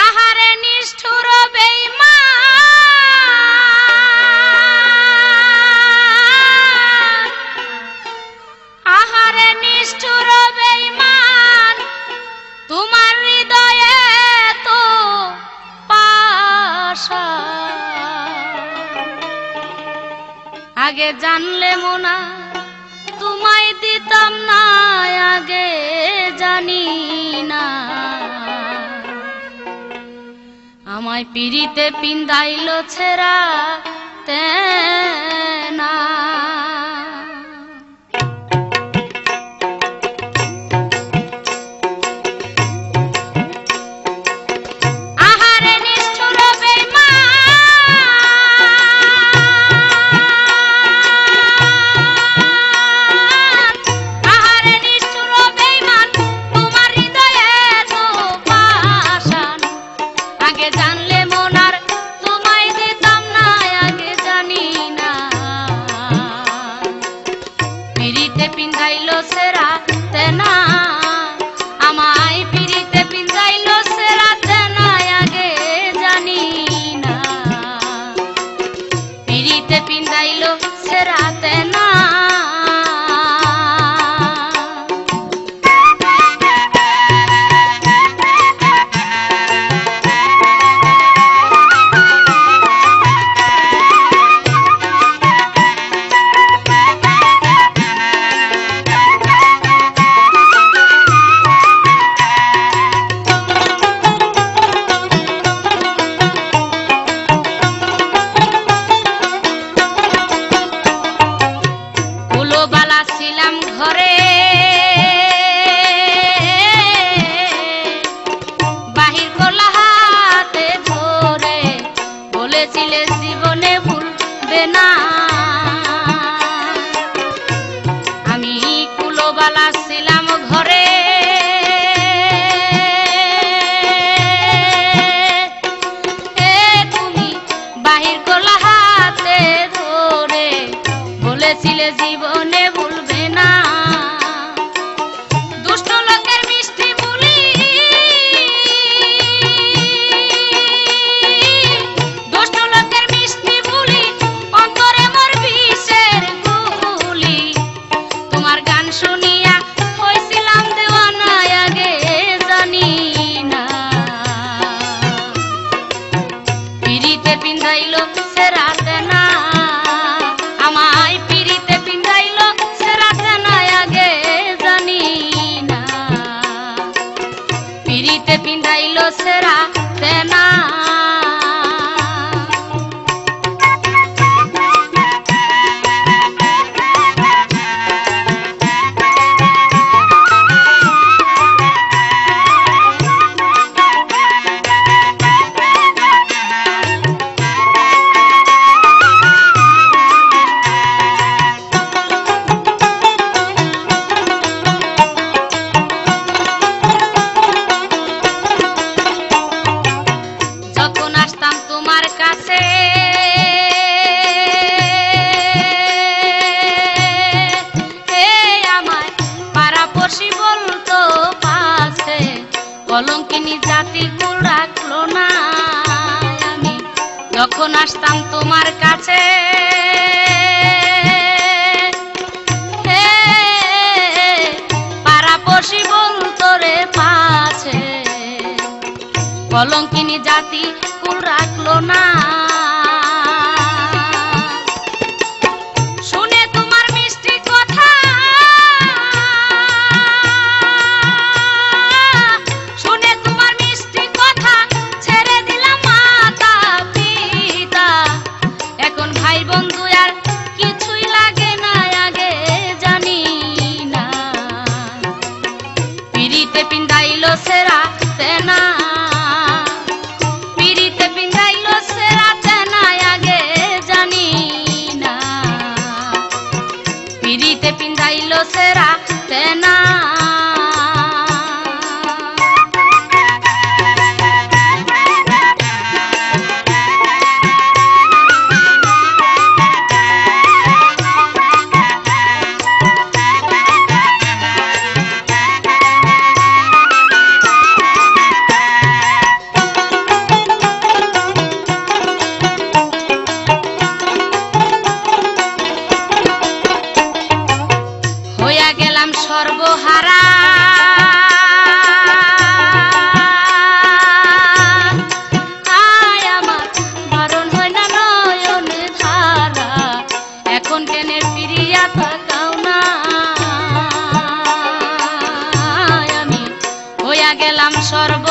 আহারে নিষ্ঠুর বেঈমান, আহারে নিষ্ঠুর বেঈমান, তোমার হৃদয়ে তো পাষাণ। আগে জানলে মোনা তোমায় দিতাম না, আগে জানি না আমায় পিরিতে পিন্দাইলো ছেড়া তেনা। জীবনে ভুলবে না দুষ্ট লোকের মিষ্টি বুলি, দুষ্ট লোকের মিষ্টি বুলি, অন্তরে মোর বিষের গুলি। তোমার গান শুনিয়া হইছিলাম দেওয়ানা, আগে জানি না পিরিতে পিন্দাইলো সেরাতে না, আমায় পিরিতে পিন্দাইলো সেরাতে না, আগে জানি না পিরিতে পিন্দাইলো সেরাতে না। কলঙ্কিনী জাতি কুল রাখলো না, আমি যখন আসতাম তোমার কাছে পাড়াপড়শি বলতো রে পাছে, কলঙ্কিনী জাতি কুল রাখলো না। পিরিতে পিন্দাইলো সেরাতে না, পিরিতে পিন্দাইলো সেরাতে না, আগে জানি না পিরিতে পিন্দাইলো সেরাতে না। গেলাম সর্ব